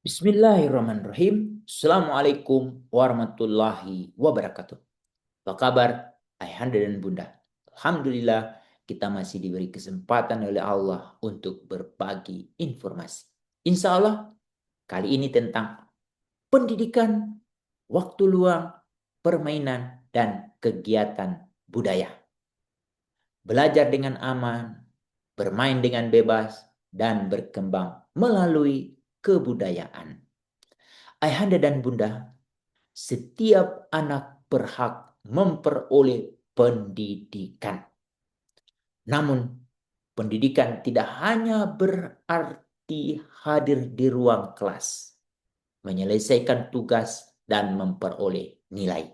Bismillahirrahmanirrahim. Assalamualaikum warahmatullahi wabarakatuh. Apa kabar ayahanda dan bunda? Alhamdulillah kita masih diberi kesempatan oleh Allah untuk berbagi informasi. Insya Allah kali ini tentang pendidikan, waktu luang, permainan, dan kegiatan budaya. Belajar dengan aman, bermain dengan bebas, dan berkembang melalui kebudayaan. Ayahanda dan bunda, setiap anak berhak memperoleh pendidikan. Namun, pendidikan tidak hanya berarti hadir di ruang kelas, menyelesaikan tugas, dan memperoleh nilai.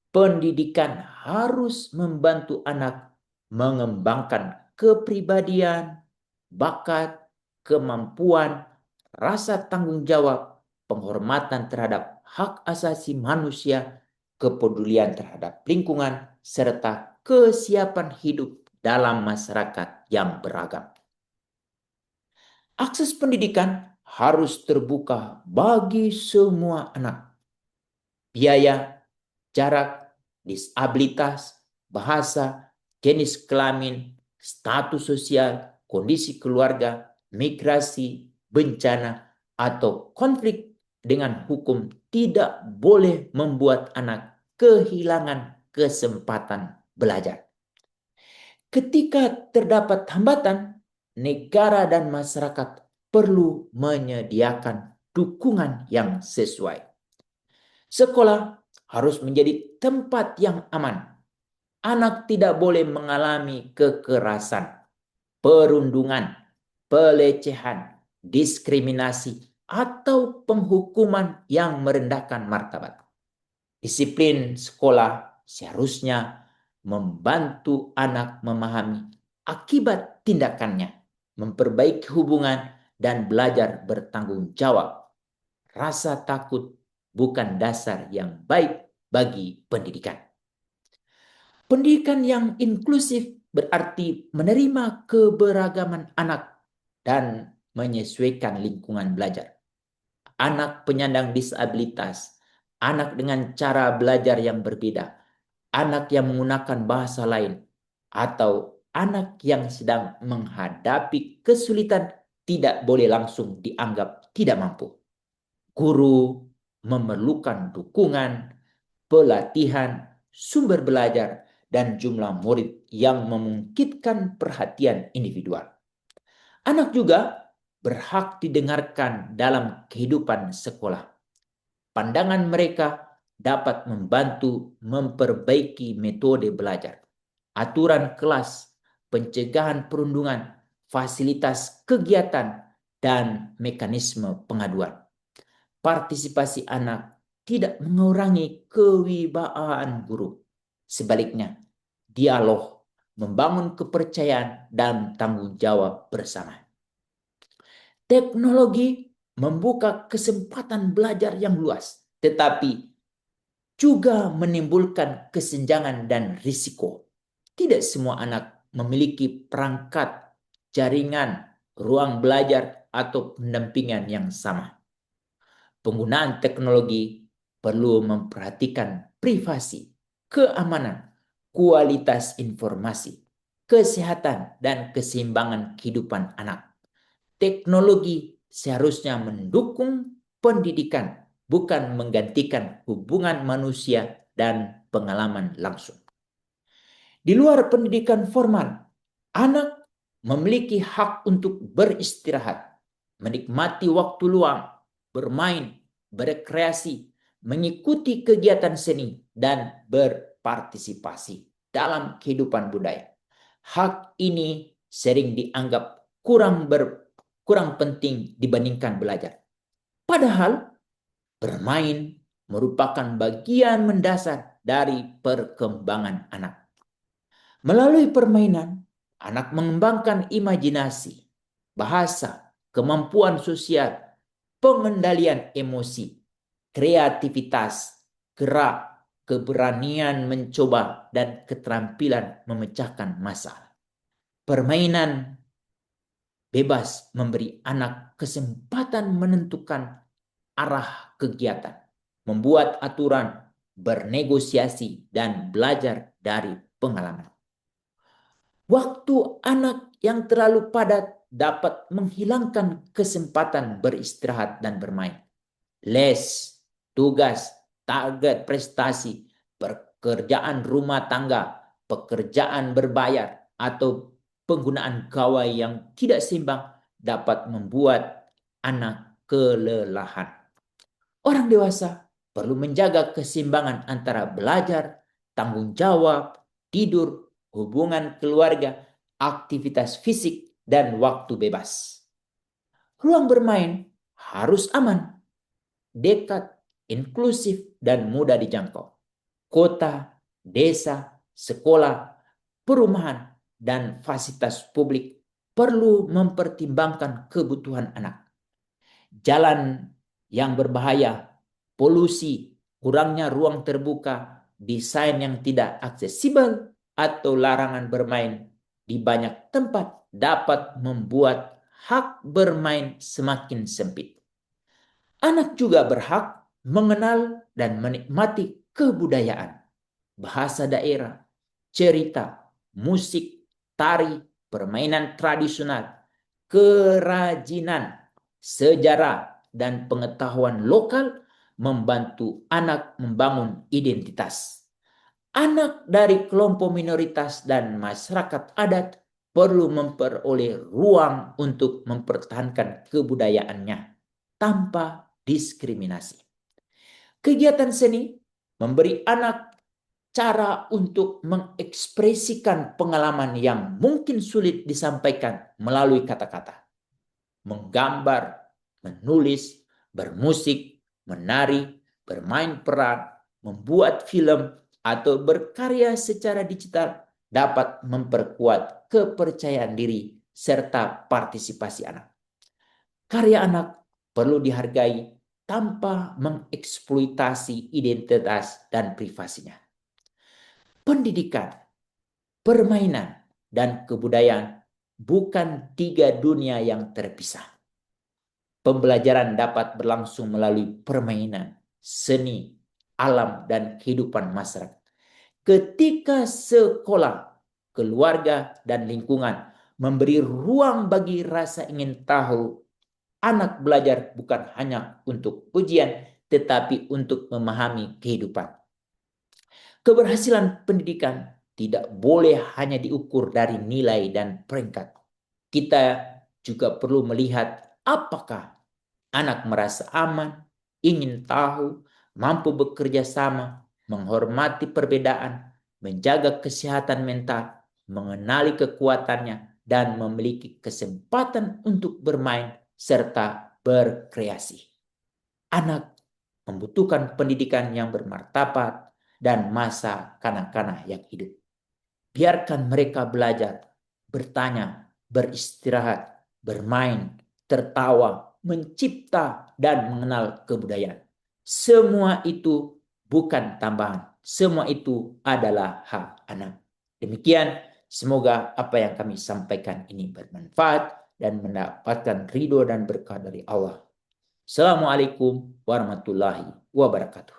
Pendidikan harus membantu anak mengembangkan kepribadian, bakat, kemampuan, rasa tanggung jawab, penghormatan terhadap hak asasi manusia, kepedulian terhadap lingkungan, serta kesiapan hidup dalam masyarakat yang beragam. Akses pendidikan harus terbuka bagi semua anak. Biaya, jarak, disabilitas, bahasa, jenis kelamin, status sosial, kondisi keluarga, migrasi, bencana, atau konflik dengan hukum tidak boleh membuat anak kehilangan kesempatan belajar. Ketika terdapat hambatan, negara dan masyarakat perlu menyediakan dukungan yang sesuai. Sekolah harus menjadi tempat yang aman. Anak tidak boleh mengalami kekerasan, perundungan, pelecehan, diskriminasi, atau penghukuman yang merendahkan martabat. Disiplin sekolah seharusnya membantu anak memahami akibat tindakannya, memperbaiki hubungan, dan belajar bertanggung jawab. Rasa takut bukan dasar yang baik bagi pendidikan. Pendidikan yang inklusif berarti menerima keberagaman anak dan menyesuaikan lingkungan belajar. Anak penyandang disabilitas, anak dengan cara belajar yang berbeda, anak yang menggunakan bahasa lain, atau anak yang sedang menghadapi kesulitan tidak boleh langsung dianggap tidak mampu. Guru memerlukan dukungan, pelatihan, sumber belajar, dan jumlah murid yang memungkinkan perhatian individual. Anak juga berhak didengarkan dalam kehidupan sekolah. Pandangan mereka dapat membantu memperbaiki metode belajar, aturan kelas, pencegahan perundungan, fasilitas kegiatan, dan mekanisme pengaduan. Partisipasi anak tidak mengurangi kewibawaan guru. Sebaliknya, dialog membangun kepercayaan dan tanggung jawab bersama. Teknologi membuka kesempatan belajar yang luas, tetapi juga menimbulkan kesenjangan dan risiko. Tidak semua anak memiliki perangkat, jaringan, ruang belajar, atau pendampingan yang sama. Penggunaan teknologi perlu memperhatikan privasi, keamanan, kualitas informasi, kesehatan, dan keseimbangan kehidupan anak. Teknologi seharusnya mendukung pendidikan, bukan menggantikan hubungan manusia dan pengalaman langsung. Di luar pendidikan formal, anak memiliki hak untuk beristirahat, menikmati waktu luang, bermain, berekreasi, mengikuti kegiatan seni, dan berpartisipasi dalam kehidupan budaya. Hak ini sering dianggap kurang penting dibandingkan belajar. Padahal bermain merupakan bagian mendasar dari perkembangan anak. Melalui permainan, anak mengembangkan imajinasi, bahasa, kemampuan sosial, pengendalian emosi, kreativitas, gerak, keberanian mencoba, dan keterampilan memecahkan masalah. Permainan bebas memberi anak kesempatan menentukan arah kegiatan, membuat aturan, bernegosiasi, dan belajar dari pengalaman. Waktu anak yang terlalu padat dapat menghilangkan kesempatan beristirahat dan bermain. Les, tugas, target prestasi, pekerjaan rumah tangga, pekerjaan berbayar, atau penggunaan gawai yang tidak seimbang dapat membuat anak kelelahan. Orang dewasa perlu menjaga keseimbangan antara belajar, tanggung jawab, tidur, hubungan keluarga, aktivitas fisik, dan waktu bebas. Ruang bermain harus aman, dekat, inklusif, dan mudah dijangkau. Kota, desa, sekolah, perumahan, dan fasilitas publik perlu mempertimbangkan kebutuhan anak. Jalan yang berbahaya, polusi, kurangnya ruang terbuka, desain yang tidak aksesibel, atau larangan bermain di banyak tempat dapat membuat hak bermain semakin sempit. Anak juga berhak mengenal dan menikmati kebudayaan, bahasa daerah, cerita, musik, tari, permainan tradisional, kerajinan, sejarah, dan pengetahuan lokal membantu anak membangun identitas. Anak dari kelompok minoritas dan masyarakat adat perlu memperoleh ruang untuk mempertahankan kebudayaannya tanpa diskriminasi. Kegiatan seni memberi anak cara untuk mengekspresikan pengalaman yang mungkin sulit disampaikan melalui kata-kata. Menggambar, menulis, bermusik, menari, bermain peran, membuat film, atau berkarya secara digital dapat memperkuat kepercayaan diri serta partisipasi anak. Karya anak perlu dihargai tanpa mengeksploitasi identitas dan privasinya. Pendidikan, permainan, dan kebudayaan bukan tiga dunia yang terpisah. Pembelajaran dapat berlangsung melalui permainan, seni, alam, dan kehidupan masyarakat. Ketika sekolah, keluarga, dan lingkungan memberi ruang bagi rasa ingin tahu, anak belajar bukan hanya untuk ujian, tetapi untuk memahami kehidupan. Keberhasilan pendidikan tidak boleh hanya diukur dari nilai dan peringkat. Kita juga perlu melihat apakah anak merasa aman, ingin tahu, mampu bekerja sama, menghormati perbedaan, menjaga kesehatan mental, mengenali kekuatannya, dan memiliki kesempatan untuk bermain serta berkreasi. Anak membutuhkan pendidikan yang bermartabat dan masa kanak-kanak yang hidup. Biarkan mereka belajar, bertanya, beristirahat, bermain, tertawa, mencipta, dan mengenal kebudayaan. Semua itu bukan tambahan. Semua itu adalah hak anak. Demikian, semoga apa yang kami sampaikan ini bermanfaat dan mendapatkan ridho dan berkah dari Allah. Assalamualaikum warahmatullahi wabarakatuh.